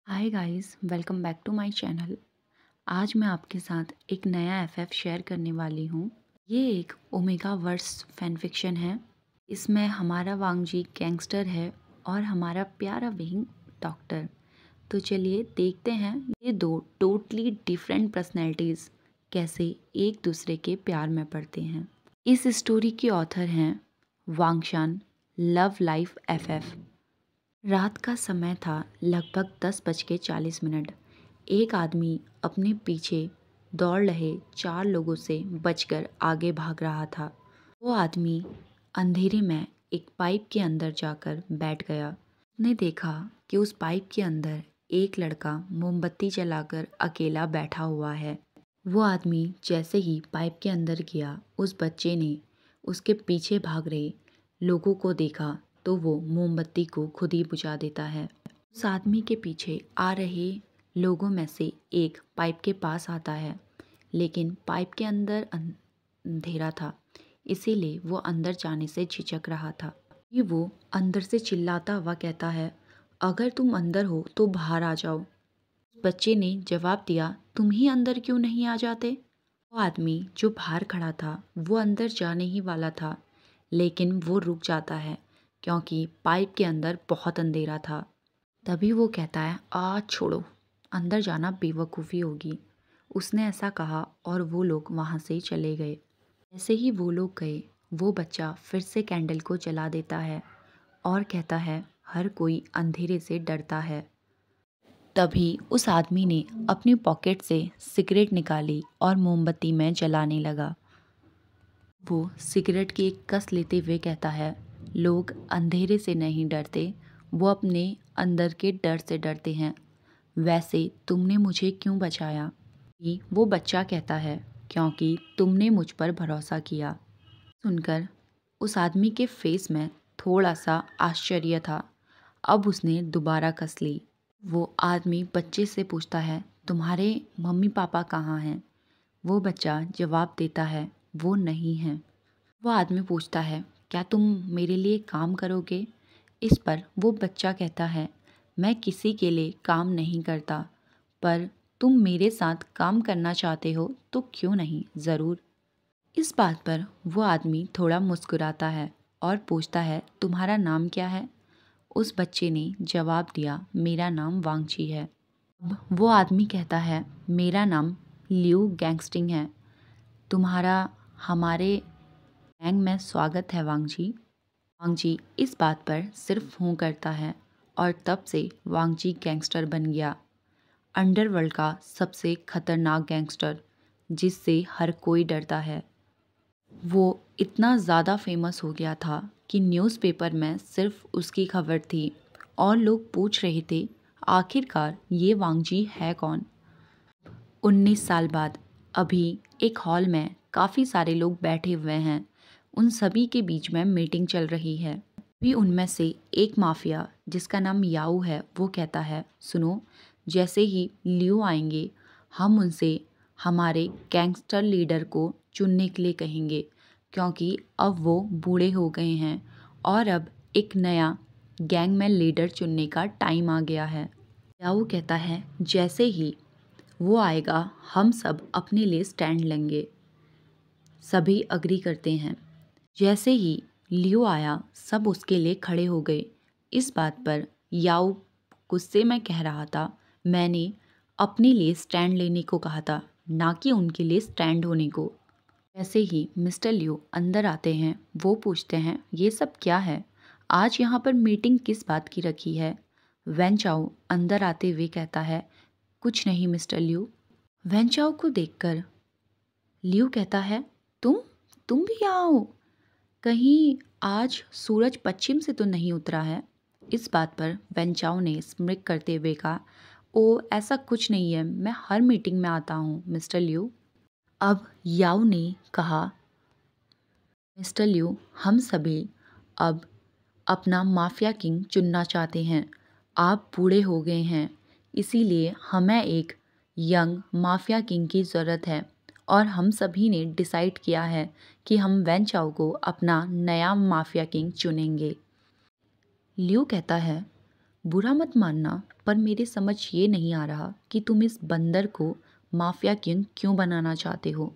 Hi guys, welcome back to my channel. आज मैं आपके साथ एक नया एफएफ शेयर करने वाली हूँ। ये एक ओमेगा वर्स फैन फिक्शन है। इसमें हमारा वांगजी गैंगस्टर है और हमारा प्यारा विंग डॉक्टर। तो चलिए देखते हैं ये दो टोटली डिफरेंट पर्सनैलिटीज़ कैसे एक दूसरे के प्यार में पड़ते हैं। इस स्टोरी की ऑथर हैं वांगशान लव लाइफ एफएफ। रात का समय था, लगभग 10:40। एक आदमी अपने पीछे दौड़ रहे 4 लोगों से बचकर आगे भाग रहा था। वो आदमी अंधेरे में एक पाइप के अंदर जाकर बैठ गया। उसने देखा कि उस पाइप के अंदर एक लड़का मोमबत्ती जलाकर अकेला बैठा हुआ है। वो आदमी जैसे ही पाइप के अंदर गया, उस बच्चे ने उसके पीछे भाग रहे लोगों को देखा तो वो मोमबत्ती को खुद ही बुझा देता है। उस आदमी के पीछे आ रहे लोगों में से एक पाइप के पास आता है, लेकिन पाइप के अंदर अंधेरा था, इसीलिए वो अंदर जाने से झिझक रहा था। ये वो अंदर से चिल्लाता हुआ कहता है, अगर तुम अंदर हो तो बाहर आ जाओ। बच्चे ने जवाब दिया, तुम ही अंदर क्यों नहीं आ जाते? वो आदमी जो बाहर खड़ा था वो अंदर जाने ही वाला था, लेकिन वो रुक जाता है क्योंकि पाइप के अंदर बहुत अंधेरा था। तभी वो कहता है, आज छोड़ो, अंदर जाना बेवकूफ़ी होगी। उसने ऐसा कहा और वो लोग वहाँ से चले गए। जैसे ही वो लोग गए, वो बच्चा फिर से कैंडल को जला देता है और कहता है, हर कोई अंधेरे से डरता है। तभी उस आदमी ने अपनी पॉकेट से सिगरेट निकाली और मोमबत्ती में जलाने लगा। वो सिगरेट की एक कस लेते हुए कहता है, लोग अंधेरे से नहीं डरते, वो अपने अंदर के डर से डरते हैं। वैसे तुमने मुझे क्यों बचाया? वो बच्चा कहता है, क्योंकि तुमने मुझ पर भरोसा किया। सुनकर उस आदमी के फेस में थोड़ा सा आश्चर्य था। अब उसने दोबारा कस ली। वो आदमी बच्चे से पूछता है, तुम्हारे मम्मी पापा कहाँ हैं? वो बच्चा जवाब देता है, वो नहीं हैं। वो आदमी पूछता है, क्या तुम मेरे लिए काम करोगे? इस पर वो बच्चा कहता है, मैं किसी के लिए काम नहीं करता, पर तुम मेरे साथ काम करना चाहते हो तो क्यों नहीं, ज़रूर। इस बात पर वो आदमी थोड़ा मुस्कुराता है और पूछता है, तुम्हारा नाम क्या है? उस बच्चे ने जवाब दिया, मेरा नाम वांगची है। अब वो आदमी कहता है, मेरा नाम लियू गैंगस्टिंग है। तुम्हारा हमारे गैंग में स्वागत है वांगजी। वांगजी इस बात पर सिर्फ हूँ करता है और तब से वांगजी गैंगस्टर बन गया। अंडरवर्ल्ड का सबसे खतरनाक गैंगस्टर, जिससे हर कोई डरता है। वो इतना ज़्यादा फेमस हो गया था कि न्यूज़पेपर में सिर्फ उसकी खबर थी और लोग पूछ रहे थे, आखिरकार ये वांगजी है कौन? 19 साल बाद अभी एक हॉल में काफ़ी सारे लोग बैठे हुए हैं। उन सभी के बीच में मीटिंग चल रही है। भी उनमें से एक माफिया जिसका नाम याऊ है, वो कहता है, सुनो, जैसे ही लियो आएंगे हम उनसे हमारे गैंगस्टर लीडर को चुनने के लिए कहेंगे, क्योंकि अब वो बूढ़े हो गए हैं और अब एक नया गैंग में लीडर चुनने का टाइम आ गया है। याऊ कहता है, जैसे ही वो आएगा हम सब अपने लिए स्टैंड लेंगे। सभी अग्री करते हैं। जैसे ही लियो आया, सब उसके लिए खड़े हो गए। इस बात पर याओ गुस्से में कह रहा था, मैंने अपने लिए स्टैंड लेने को कहा था, ना कि उनके लिए स्टैंड होने को। जैसे ही मिस्टर लियो अंदर आते हैं, वो पूछते हैं, ये सब क्या है? आज यहाँ पर मीटिंग किस बात की रखी है? वैन चाओ अंदर आते हुए कहता है, कुछ नहीं मिस्टर लियो। वैन चाओ को देखकर लियो कहता है, तुम भी यहाँ हो? कहीं आज सूरज पश्चिम से तो नहीं उतरा है? इस बात पर वेंचाओ ने स्मिक करते हुए कहा, ओ ऐसा कुछ नहीं है, मैं हर मीटिंग में आता हूँ मिस्टर लियो। अब याओ ने कहा, मिस्टर लियो, हम सभी अब अपना माफिया किंग चुनना चाहते हैं। आप बूढ़े हो गए हैं, इसीलिए हमें एक यंग माफिया किंग की ज़रूरत है और हम सभी ने डिसाइड किया है कि हम वैन चाओ को अपना नया माफिया किंग चुनेंगे। लियो कहता है, बुरा मत मानना, पर मेरे समझ ये नहीं आ रहा कि तुम इस बंदर को माफिया किंग क्यों बनाना चाहते हो।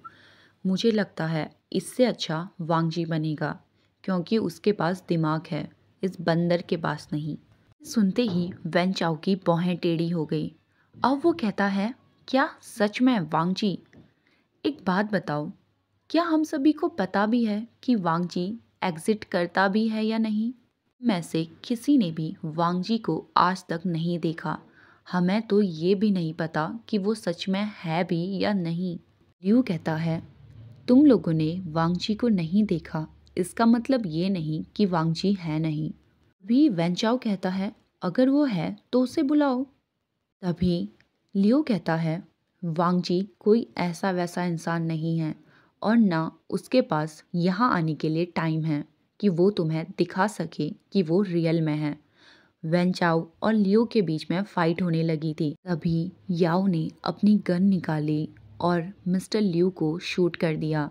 मुझे लगता है इससे अच्छा वांगजी बनेगा, क्योंकि उसके पास दिमाग है, इस बंदर के पास नहीं। सुनते ही वेन चाओ की भौहें टेढ़ी हो गई। अब वो कहता है, क्या सच में वांगजी? एक बात बताओ, क्या हम सभी को पता भी है कि वांगजी एग्जिट करता भी है या नहीं? में से किसी ने भी वांगजी को आज तक नहीं देखा। हमें तो ये भी नहीं पता कि वो सच में है भी या नहीं। लियू कहता है, तुम लोगों ने वांगजी को नहीं देखा, इसका मतलब ये नहीं कि वांगजी है नहीं। तभी वेंचाओ कहता है, अगर वो है तो उसे बुलाओ। तभी लियो कहता है, वांगजी कोई ऐसा वैसा इंसान नहीं है और ना उसके पास यहाँ आने के लिए टाइम है कि वो तुम्हें दिखा सके कि वो रियल में है। वेंचाओ और लियो के बीच में फाइट होने लगी थी। तभी याओ ने अपनी गन निकाली और मिस्टर लियो को शूट कर दिया।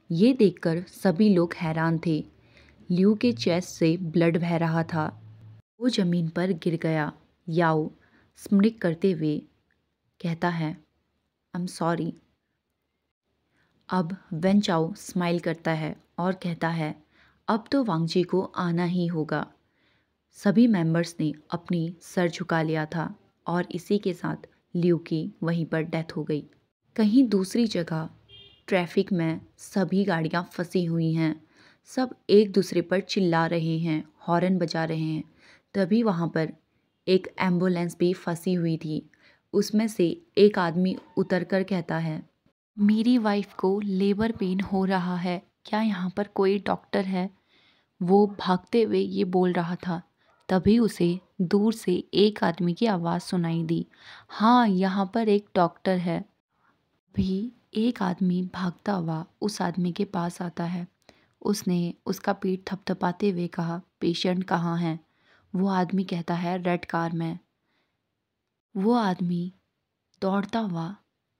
ये देखकर सभी लोग हैरान थे। लियो के चेस्ट से ब्लड बह रहा था। वो जमीन पर गिर गया। याओ स्मिक करते हुए कहता है, आई एम सॉरी। अब वेंचाओ स्माइल करता है और कहता है, अब तो वांगजी को आना ही होगा। सभी मेंबर्स ने अपनी सर झुका लिया था और इसी के साथ लियू की वहीं पर डेथ हो गई। कहीं दूसरी जगह ट्रैफिक में सभी गाड़ियां फंसी हुई हैं। सब एक दूसरे पर चिल्ला रहे हैं, हॉर्न बजा रहे हैं। तभी वहाँ पर एक एम्बुलेंस भी फंसी हुई थी। उसमें से एक आदमी उतरकर कहता है, मेरी वाइफ को लेबर पेन हो रहा है, क्या यहाँ पर कोई डॉक्टर है? वो भागते हुए ये बोल रहा था। तभी उसे दूर से एक आदमी की आवाज़ सुनाई दी, हाँ यहाँ पर एक डॉक्टर है। भी एक आदमी भागता हुआ उस आदमी के पास आता है। उसने उसका पीठ थपथपाते हुए कहा, पेशेंट कहाँ है? वो आदमी कहता है, रेड कार में। वो आदमी दौड़ता हुआ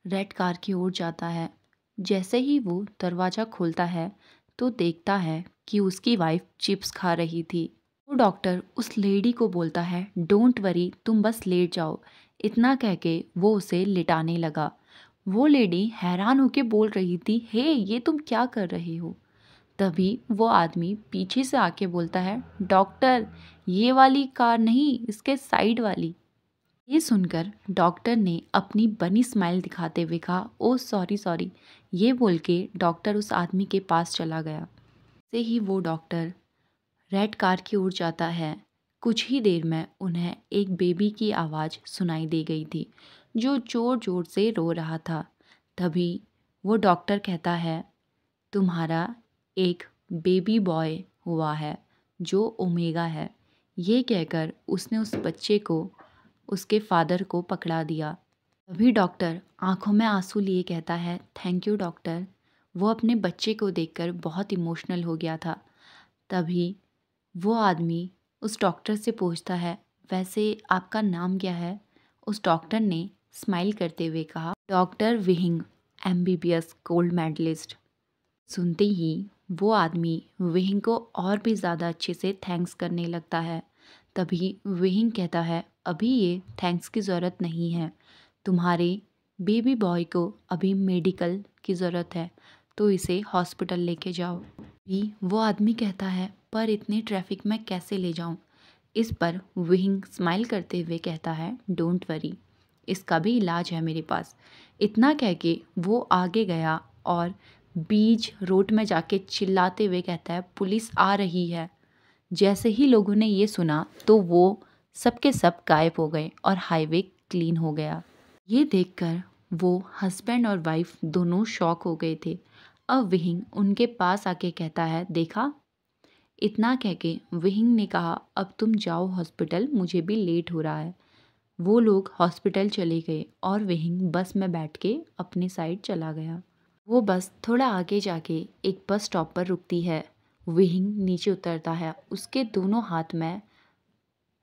रेड कार की ओर जाता है। जैसे ही वो दरवाज़ा खोलता है तो देखता है कि उसकी वाइफ चिप्स खा रही थी। वो डॉक्टर उस लेडी को बोलता है, डोंट वरी, तुम बस लेट जाओ। इतना कह के वो उसे लिटाने लगा। वो लेडी हैरान होके बोल रही थी, हे ये तुम क्या कर रहे हो? तभी वो आदमी पीछे से आके बोलता है, डॉक्टर ये वाली कार नहीं, इसके साइड वाली। ये सुनकर डॉक्टर ने अपनी बनी स्माइल दिखाते हुए कहा, ओ सॉरी सॉरी। ये बोल के डॉक्टर उस आदमी के पास चला गया। से ही वो डॉक्टर रेड कार की ओर जाता है। कुछ ही देर में उन्हें एक बेबी की आवाज़ सुनाई दे गई थी जो ज़ोर ज़ोर से रो रहा था। तभी वो डॉक्टर कहता है, तुम्हारा एक बेबी बॉय हुआ है जो ओमेगा है। ये कहकर उसने उस बच्चे को उसके फादर को पकड़ा दिया। तभी डॉक्टर आंखों में आंसू लिए कहता है, थैंक यू डॉक्टर। वो अपने बच्चे को देखकर बहुत इमोशनल हो गया था। तभी वो आदमी उस डॉक्टर से पूछता है, वैसे आपका नाम क्या है? उस डॉक्टर ने स्माइल करते हुए कहा, डॉक्टर विहिंग, एमबीबीएस गोल्ड मेडलिस्ट। सुनते ही वो आदमी विहिंग को और भी ज़्यादा अच्छे से थैंक्स करने लगता है। तभी विहिंग कहता है, अभी ये थैंक्स की ज़रूरत नहीं है, तुम्हारे बेबी बॉय को अभी मेडिकल की ज़रूरत है, तो इसे हॉस्पिटल लेके जाओ। भी वो आदमी कहता है, पर इतने ट्रैफिक में कैसे ले जाऊं? इस पर विहिंग स्माइल करते हुए कहता है, डोंट वरी, इसका भी इलाज है मेरे पास। इतना कह के वो आगे गया और बीच रोड में जाके चिल्लाते हुए कहता है, पुलिस आ रही है। जैसे ही लोगों ने ये सुना तो वो सबके सब गायब हो गए और हाईवे क्लीन हो गया। ये देखकर वो हस्बैंड और वाइफ दोनों शॉक हो गए थे। अब विहिंग उनके पास आके कहता है, देखा? इतना कह के विहिंग ने कहा, अब तुम जाओ हॉस्पिटल, मुझे भी लेट हो रहा है। वो लोग हॉस्पिटल चले गए और विहिंग बस में बैठ के अपनी साइड चला गया। वो बस थोड़ा आगे जाके एक बस स्टॉप पर रुकती है। विहिंग नीचे उतरता है। उसके दोनों हाथ में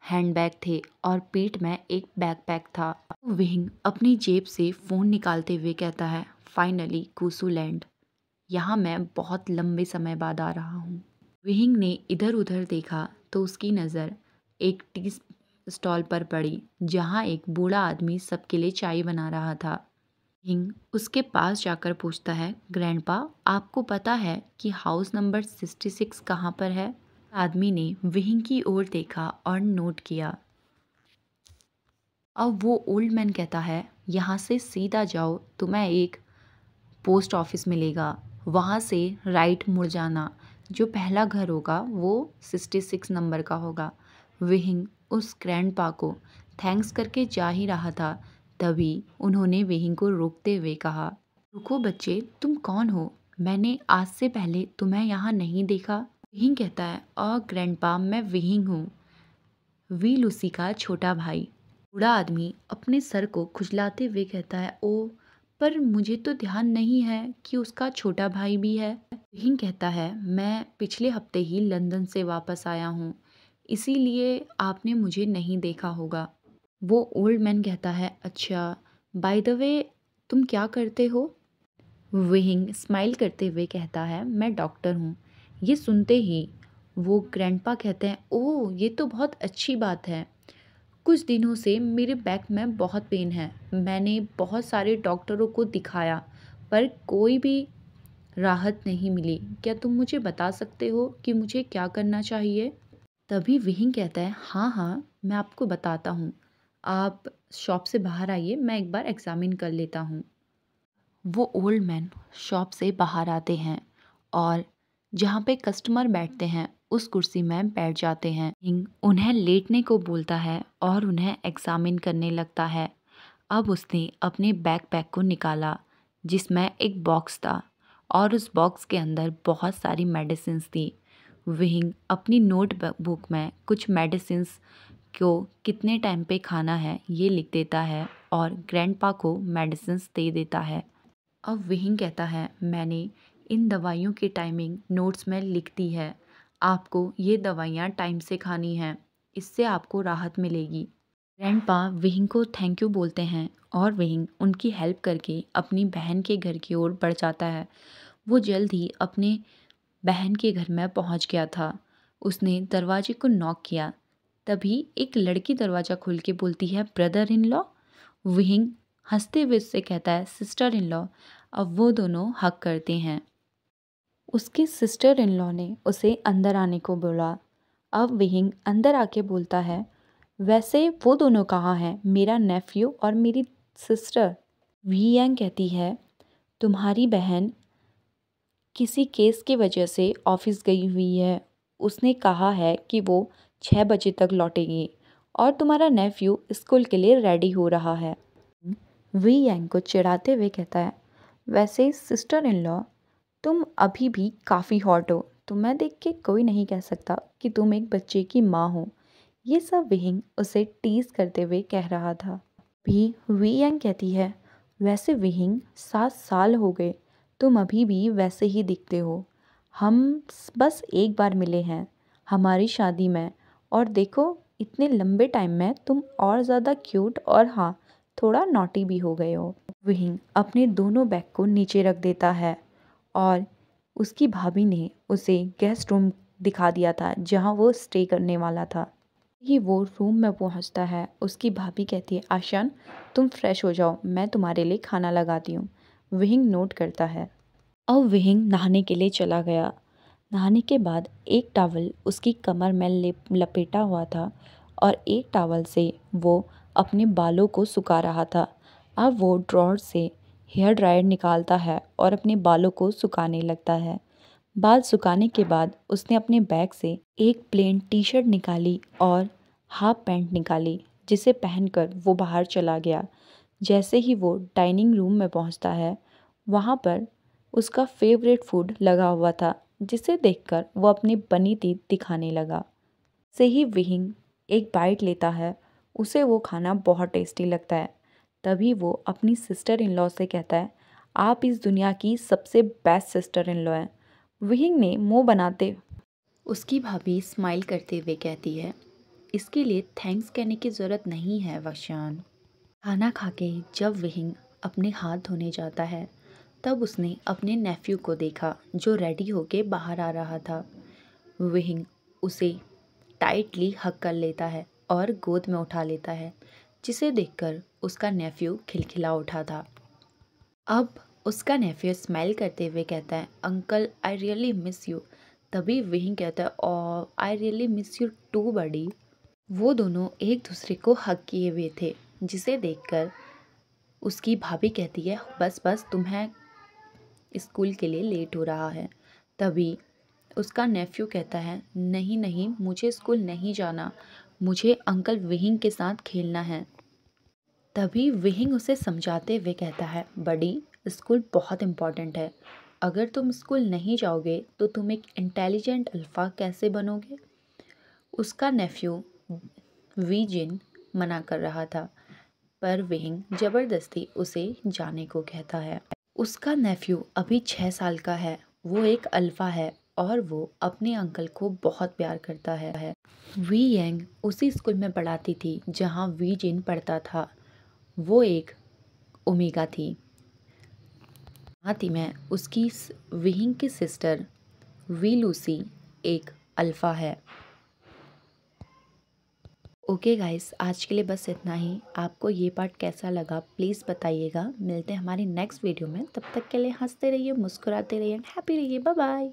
हैंडबैग थे और पीठ में एक बैकपैक था। विहिंग अपनी जेब से फ़ोन निकालते हुए कहता है, फाइनली कुसू लैंड। यहाँ मैं बहुत लंबे समय बाद आ रहा हूँ। विहिंग ने इधर उधर देखा तो उसकी नज़र एक टी स्टॉल पर पड़ी जहाँ एक बूढ़ा आदमी सबके लिए चाय बना रहा था। हिंग उसके पास जाकर पूछता है, ग्रैंडपा आपको पता है कि हाउस नंबर 66 कहाँ पर है? आदमी ने विहिंग की ओर देखा और नोट किया। अब वो ओल्ड मैन कहता है, यहाँ से सीधा जाओ, तुम्हें एक पोस्ट ऑफिस मिलेगा, वहाँ से राइट मुड़ जाना, जो पहला घर होगा वो 66 नंबर का होगा। विहिंग उस ग्रैंडपा को थैंक्स करके जा ही रहा था, तभी उन्होंने विहिंग को रोकते हुए कहा, रुको बच्चे, तुम कौन हो? मैंने आज से पहले तुम्हें यहाँ नहीं देखा। विहिंग कहता है, ग्रैंडपा मैं विहिंग हूँ, वी लूसी का छोटा भाई। बूढ़ा आदमी अपने सर को खुजलाते हुए कहता है, ओ पर मुझे तो ध्यान नहीं है कि उसका छोटा भाई भी है। विहिंग कहता है, मैं पिछले हफ्ते ही लंदन से वापस आया हूँ, इसीलिए आपने मुझे नहीं देखा होगा। वो ओल्ड मैन कहता है, अच्छा बाय द वे तुम क्या करते हो? विहिंग स्माइल करते हुए कहता है, मैं डॉक्टर हूँ। ये सुनते ही वो ग्रैंडपा कहते हैं, ओह ये तो बहुत अच्छी बात है। कुछ दिनों से मेरे बैक में बहुत पेन है, मैंने बहुत सारे डॉक्टरों को दिखाया पर कोई भी राहत नहीं मिली। क्या तुम मुझे बता सकते हो कि मुझे क्या करना चाहिए? तभी विहिंग कहता है, हाँ हाँ मैं आपको बताता हूँ, आप शॉप से बाहर आइए, मैं एक बार एग्जामिन कर लेता हूँ। वो ओल्ड मैन शॉप से बाहर आते हैं और जहाँ पे कस्टमर बैठते हैं उस कुर्सी में बैठ जाते हैं। हिंग उन्हें लेटने को बोलता है और उन्हें एग्जामिन करने लगता है। अब उसने अपने बैकपैक को निकाला जिसमें एक बॉक्स था और उस बॉक्स के अंदर बहुत सारी मेडिसिन्स थी। विहिंग अपनी नोटबुक में कुछ मेडिसिन्स को कितने टाइम पे खाना है ये लिख देता है और ग्रैंडपा को मेडिसिन्स दे देता है। अब विहिंग कहता है, मैंने इन दवाइयों की टाइमिंग नोट्स में लिख दी है, आपको ये दवाइयाँ टाइम से खानी हैं, इससे आपको राहत मिलेगी। ग्रैंडपा विहिंग को थैंक यू बोलते हैं और विहिंग उनकी हेल्प करके अपनी बहन के घर की ओर बढ़ जाता है। वो जल्द ही अपने बहन के घर में पहुंच गया था। उसने दरवाजे को नॉक किया, तभी एक लड़की दरवाज़ा खोल के बोलती है, ब्रदर इन लॉ। विहिंग हंसते हुए उससे कहता है, सिस्टर इन लॉ। अब वो दोनों हक करते हैं। उसकी सिस्टर इन लॉ ने उसे अंदर आने को बोला। अब विहिंग अंदर आके बोलता है, वैसे वो दोनों कहाँ हैं, मेरा नेफ्यू और मेरी सिस्टर? वी यांग कहती है, तुम्हारी बहन किसी केस की वजह से ऑफिस गई हुई है, उसने कहा है कि वो 6 बजे तक लौटेगी और तुम्हारा नेफ्यू स्कूल के लिए रेडी हो रहा है। वी यांग को चिढ़ाते हुए कहता है, वैसे सिस्टर इन लॉ तुम अभी भी काफ़ी हॉट हो, तुम्हें देख के कोई नहीं कह सकता कि तुम एक बच्चे की माँ हो। ये सब विहिंग उसे टीज करते हुए कह रहा था। भी वी यांग कहती है, वैसे विहिंग 7 साल हो गए, तुम अभी भी वैसे ही दिखते हो। हम बस एक बार मिले हैं हमारी शादी में, और देखो इतने लंबे टाइम में तुम और ज़्यादा क्यूट और हाँ थोड़ा नॉटी भी हो गए हो। विहिंग अपने दोनों बैग को नीचे रख देता है और उसकी भाभी ने उसे गेस्ट रूम दिखा दिया था जहाँ वो स्टे करने वाला था। ही वो रूम में पहुँचता है, उसकी भाभी कहती है, आशान तुम फ्रेश हो जाओ, मैं तुम्हारे लिए खाना लगाती हूँ। विहिंग नोट करता है। अब विहिंग नहाने के लिए चला गया। नहाने के बाद एक टॉवल उसकी कमर में लपेटा हुआ था और एक टॉवल से वो अपने बालों को सुखा रहा था। अब वो ड्रॉर से हेयर ड्रायर निकालता है और अपने बालों को सुखाने लगता है। बाल सुखाने के बाद उसने अपने बैग से एक प्लेन टी शर्ट निकाली और हाफ पैंट निकाली, जिसे पहनकर वो बाहर चला गया। जैसे ही वो डाइनिंग रूम में पहुंचता है, वहाँ पर उसका फेवरेट फूड लगा हुआ था, जिसे देखकर वो अपनी बनी teeth दिखाने लगा। से ही विहिंग एक बाइट लेता है, उसे वो खाना बहुत टेस्टी लगता है। तभी वो अपनी सिस्टर इन लॉ से कहता है, आप इस दुनिया की सबसे बेस्ट सिस्टर इन लॉ हैं। विहिंग ने मुंह बनाते उसकी भाभी स्माइल करते हुए कहती है, इसके लिए थैंक्स कहने की ज़रूरत नहीं है वशान। खाना खा के जब विहिंग अपने हाथ धोने जाता है, तब उसने अपने नेफ्यू को देखा जो रेडी होके बाहर आ रहा था। विहिंग उसे टाइटली हग कर लेता है और गोद में उठा लेता है, जिसे देखकर उसका नेफ्यू खिलखिला उठा था। अब उसका नेफ्यू स्माइल करते हुए कहता है, uncle I really miss you. तभी विहिंग कहता है, oh I really miss you too buddy. वो दोनों एक दूसरे को हग किए हुए थे, जिसे देखकर उसकी भाभी कहती है, बस बस तुम्हें स्कूल के लिए लेट हो रहा है। तभी उसका नेफ्यू कहता है, नहीं नहीं मुझे स्कूल नहीं जाना, मुझे अंकल विहिंग के साथ खेलना है। तभी विहिंग उसे समझाते हुए कहता है, बड़ी स्कूल बहुत इम्पॉर्टेंट है, अगर तुम स्कूल नहीं जाओगे तो तुम एक इंटेलिजेंट अल्फ़ा कैसे बनोगे। उसका नेफ्यू वी जिन मना कर रहा था, पर विहिंग ज़बरदस्ती उसे जाने को कहता है। उसका नेफ्यू अभी 6 साल का है, वो एक अल्फ़ा है और वो अपने अंकल को बहुत प्यार करता है। वी यंग उसी स्कूल में पढ़ाती थी जहाँ वी जिन पढ़ता था, वो एक ओमेगा थी। साथ ही में उसकी विहिंग की सिस्टर वी लूसी एक अल्फ़ा है। ओके गाइस, आज के लिए बस इतना ही। आपको ये पार्ट कैसा लगा प्लीज़ बताइएगा। मिलते हैं हमारी नेक्स्ट वीडियो में, तब तक के लिए हंसते रहिए, मुस्कुराते रहिए, हैप्पी रहिए। Bye bye.